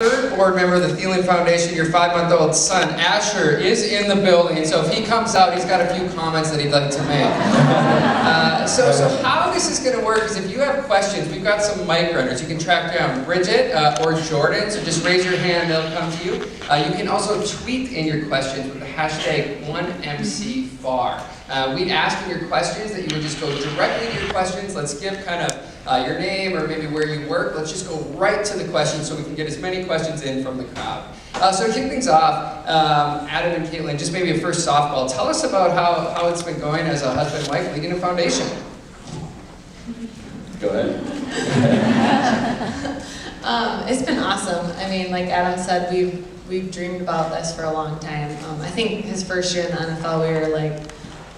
Third board member of the Thielen Foundation, your 5-month-old son, Asher, is in the building, so if he comes out, he's got a few comments that he'd like to make. So how this is going to work is if you have questions, we've got some mic runners. You can track down Bridget or Jordan, so just raise your hand, they'll come to you. You can also tweet in your questions with the hashtag 1MCFAR. We'd ask in your questions that you would just go directly to your questions. Let's give kind of your name or maybe where you work. Let's just go right to the questions so we can get as many questions in from the crowd. So to kick things off, Adam and Caitlin, just maybe a first softball. Tell us about how it's been going as a husband and wife leading a foundation. Go ahead. It's been awesome. I mean, like Adam said, we've dreamed about this for a long time. I think his first year in the NFL, we were like,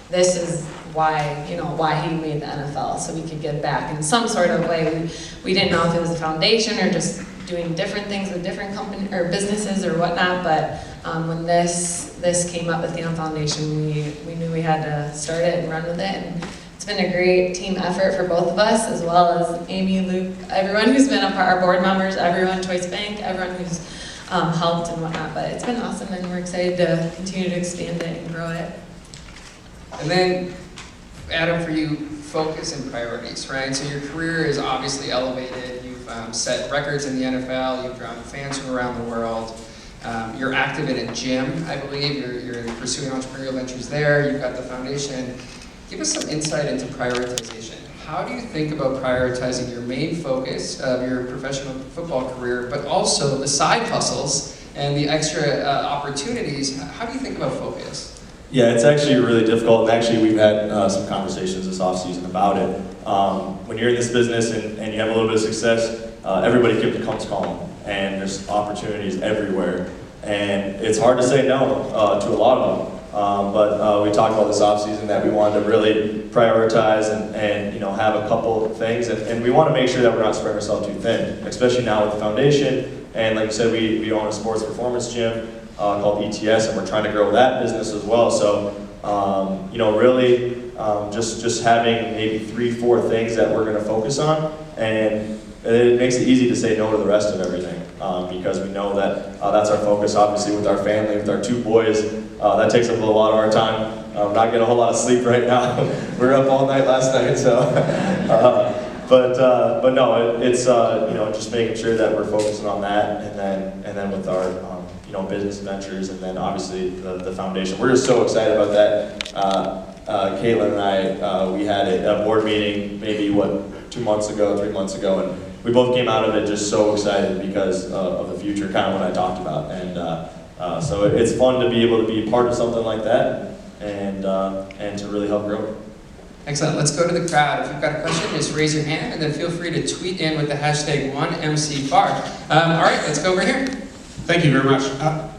this is why he made the NFL, so we could give back in some sort of way. We didn't know if it was a foundation or just doing different things with different companies or businesses or whatnot, but when this came up with the Foundation, we knew we had to start it and run with it. And it's been a great team effort for both of us, as well as Amy, Luke, everyone who's been a part, our board members, everyone, Choice Bank, everyone who's helped and whatnot. But it's been awesome, and we're excited to continue to expand it and grow it. And then, Adam, for you, focus and priorities, right? So your career is obviously elevated. You've set records in the NFL. You've drawn fans from around the world. You're active in a gym, I believe. You're pursuing entrepreneurial ventures there. You've got the foundation. Give us some insight into prioritization. How do you think about prioritizing your main focus of your professional football career, but also the side hustles and the extra opportunities? How do you think about focus? Yeah, it's actually really difficult, and actually we've had some conversations this offseason about it. When you're in this business and you have a little bit of success, everybody comes calling, and there's opportunities everywhere. And it's hard to say no to a lot of them. But we talked about this offseason that we wanted to really prioritize and have a couple of things, and we want to make sure that we're not spreading ourselves too thin, especially now with the foundation. And like you said, we own a sports performance gym called ETS, and we're trying to grow that business as well. So, really just having maybe 3-4 things that we're going to focus on, and it makes it easy to say no to the rest of everything because we know that that's our focus. Obviously, with our family, with our 2 boys, that takes up a lot of our time. Not getting a whole lot of sleep right now. We were up all night last night, so. But no, it's just making sure that we're focusing on that, and then with our business ventures, and then obviously the foundation. We're just so excited about that. Caitlin and I, we had a board meeting maybe 3 months ago, and we both came out of it just so excited because of the future, kind of what I talked about, and so it's fun to be able to be part of something like that, and to really help grow it. Excellent. Let's go to the crowd. If you've got a question, just raise your hand, and then feel free to tweet in with the hashtag 1MCFAR. All right, let's go over here. Thank you very much.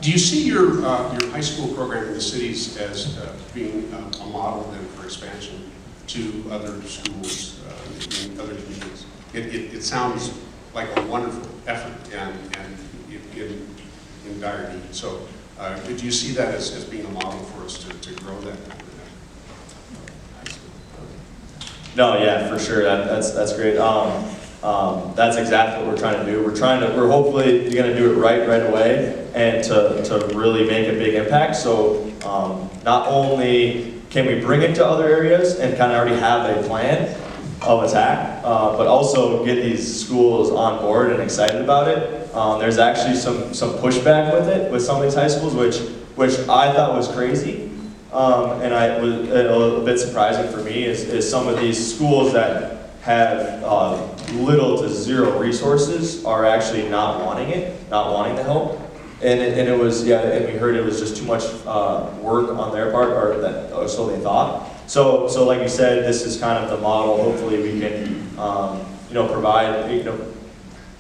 Do you see your high school program in the cities as being a model then for expansion to other schools in other communities? It sounds like a wonderful effort and in dire need. So do you see that as being a model for us to grow that? No, yeah, for sure. That's great. That's exactly what we're trying to do. We're hopefully going to do it right away, and to really make a big impact. So not only can we bring it to other areas and kind of already have a plan of attack, but also get these schools on board and excited about it. There's actually some pushback with it with some of these high schools, which I thought was crazy. And it was a little bit surprising for me is some of these schools that have little to zero resources are actually not wanting the help. And it was, and we heard it was just too much work on their part, or so they thought. So like you said, this is kind of the model. Hopefully we can,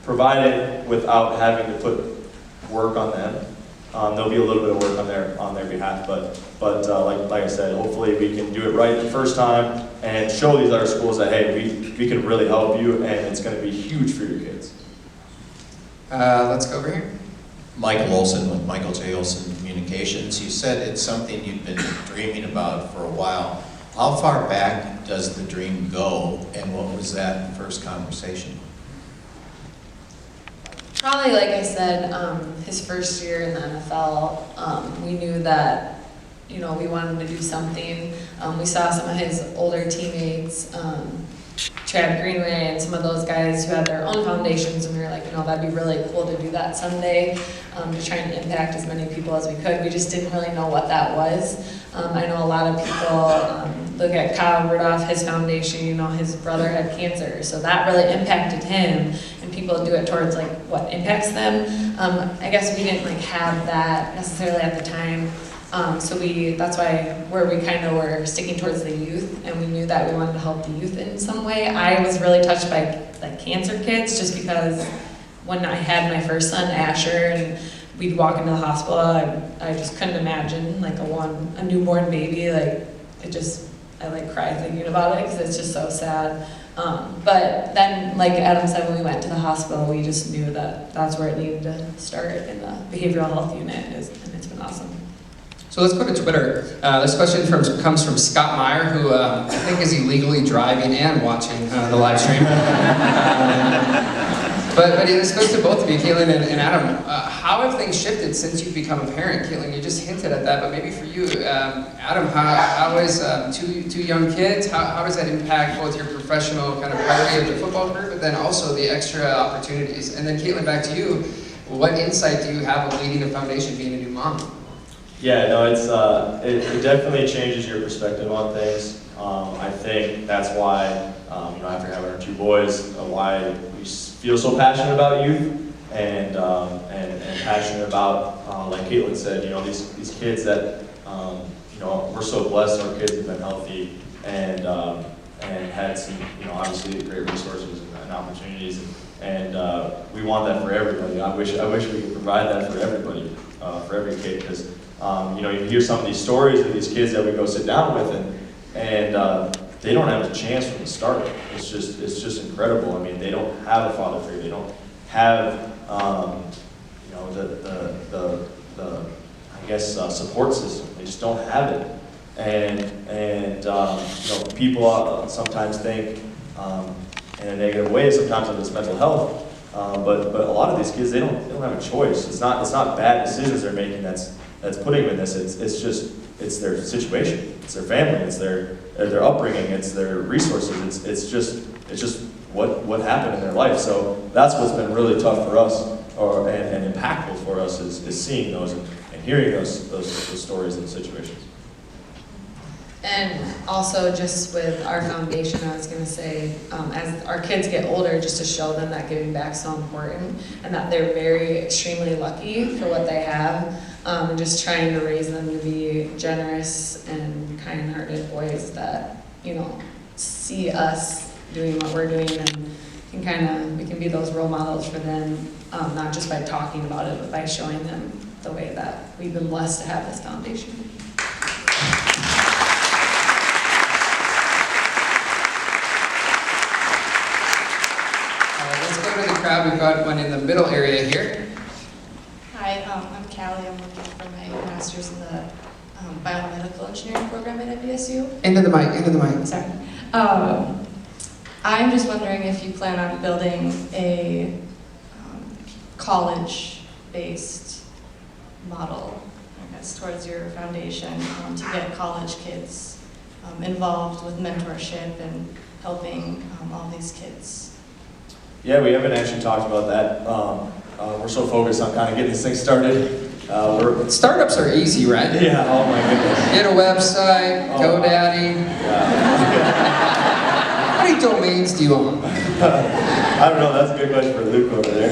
provide it without having to put work on them. There'll be a little bit of work on their behalf, but like I said, hopefully we can do it right the first time and show these other schools that hey, we can really help you, and it's going to be huge for your kids. Let's go over here. Michael Olson with Michael J. Olson Communications. You said it's something you've been dreaming about for a while. How far back does the dream go, and what was that first conversation? Probably, like I said, his first year in the NFL, we knew that, you know, we wanted to do something. We saw some of his older teammates, Chad Greenway and some of those guys who had their own foundations, and we were like, you know, that'd be really cool to do that someday, to try and impact as many people as we could. We just didn't really know what that was. I know a lot of people look at Kyle Rudolph, his foundation, you know, his brother had cancer, so that really impacted him, and people do it towards like what impacts them. I guess we didn't like have that necessarily at the time. So that's why we kind of were sticking towards the youth, and we knew that we wanted to help the youth in some way. I was really touched by like cancer kids, just because when I had my first son, Asher, and we'd walk into the hospital, I just couldn't imagine like a newborn baby. Like I like cry thinking about it because it's just so sad. But then, like Adam said, when we went to the hospital, we just knew that that's where it needed to start in the behavioral health unit, and it's been awesome. So let's go to Twitter. This question comes from Scott Meyer, who I think is illegally driving and watching the live stream. But this goes to both of you, Thielen and Adam. How have things shifted since you've become a parent? Thielen, you just hinted at that, but maybe for you, Adam, how is two young kids, how does that impact both your professional kind of priority of the football career, but then also the extra opportunities? And then Thielen, back to you, what insight do you have of leading a foundation, being a new mom? Yeah, no, it definitely changes your perspective on things. I think that's why, after having our two boys, why we feel so passionate about youth and passionate about, like Caitlin said, these kids that, we're so blessed. Our kids have been healthy and had some, obviously great resources and opportunities, and we want that for everybody. I wish we could provide that for everybody, for every kid, because you hear some of these stories of these kids that we go sit down with, and they don't have a chance from the start. It's just incredible. I mean, they don't have a father figure. They don't have support system. They just don't have it. And people sometimes think in a negative way sometimes of this mental health. But a lot of these kids, they don't have a choice. It's not bad decisions they're making that's putting them in this. It's their situation, it's their family, it's their upbringing, it's their resources. It's just what happened in their life. So that's what's been really tough for us, and impactful for us, is seeing those and hearing those stories and situations. And also just with our foundation, I was going to say, as our kids get older, just to show them that giving back is so important, and that they're very extremely lucky for what they have, and just trying to raise them to be generous and kind-hearted boys that, see us doing what we're doing, and we can be those role models for them, not just by talking about it, but by showing them the way that we've been blessed to have this foundation. Crowd. We've got one in the middle area here. Hi, I'm Callie. I'm looking for my master's in the biomedical engineering program at NDSU. Into the mic. Sorry. I'm just wondering if you plan on building a college-based model, I guess, towards your foundation to get college kids involved with mentorship and helping all these kids. Yeah, we haven't actually talked about that. We're so focused on kind of getting this thing started. Startups are easy, right? Yeah, oh my goodness. Get a website, GoDaddy. Yeah. How many domains do you own? I don't know, that's a good question for Luke over there.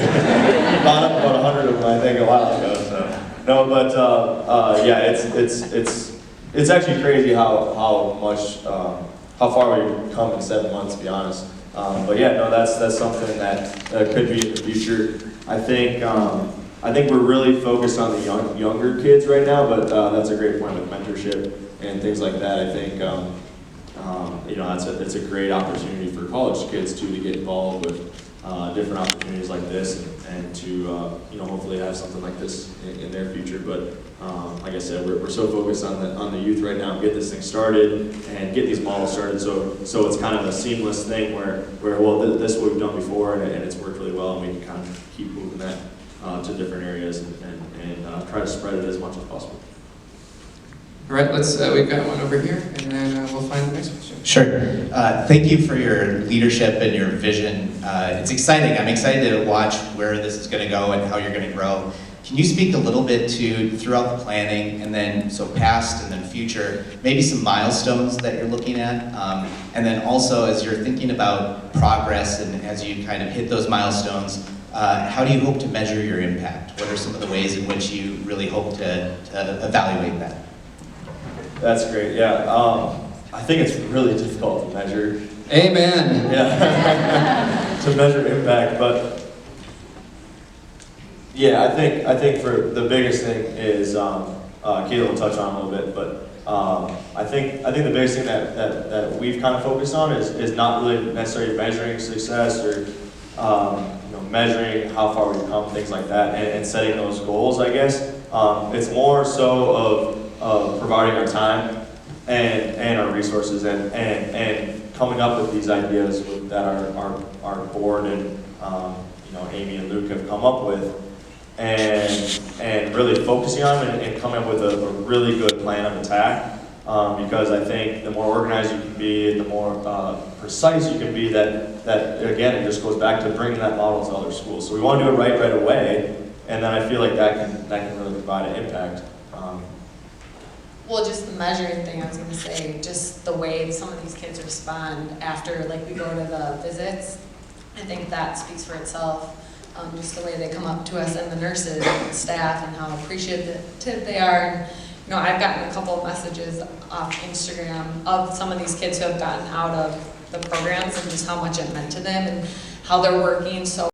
Bought up about 100 of them, I think, a while ago. So. No, but yeah, it's actually crazy how far we've come in 7 months, to be honest. But yeah, no, that's something that could be in the future. I think we're really focused on the younger kids right now, but that's a great point with mentorship and things like that. I think it's a great opportunity for college kids too to get involved with different opportunities like this, and to hopefully have something like this in their future. But like I said, we're so focused on the youth right now, get this thing started and get these models started. So it's kind of a seamless thing where this is what we've done before, and it's worked really well, and we can kind of keep moving that to different areas and try to spread it as much as possible. All right, we've got one over here, and then we'll find the next question. Sure. Thank you for your leadership and your vision. It's exciting. I'm excited to watch where this is going to go and how you're going to grow. Can you speak a little bit to, throughout the planning, and then, so past and then future, maybe some milestones that you're looking at? And then also, as you're thinking about progress and as you kind of hit those milestones, how do you hope to measure your impact? What are some of the ways in which you really hope to evaluate that? That's great, yeah. I think it's really difficult to measure. Amen. Yeah, to measure impact, but yeah, I think for the biggest thing is, Kayla will touch on a little bit, but I think the biggest thing that we've kind of focused on is not really necessarily measuring success or measuring how far we've come, things like that, and setting those goals, I guess. It's more so of providing our time and our resources and coming up with these ideas that our board and Amy and Luke have come up with, and really focusing on them and coming up with a really good plan of attack. Because I think the more organized you can be, the more precise you can be, that again, it just goes back to bringing that model to other schools. So we want to do it right away, and then I feel like that can really provide an impact. Well, just the measuring thing, I was gonna say, just the way some of these kids respond after, like, we go to the visits, I think that speaks for itself. Just the way they come up to us and the nurses and staff and how appreciative they are. And, I've gotten a couple of messages off Instagram of some of these kids who have gotten out of the programs and just how much it meant to them and how they're working so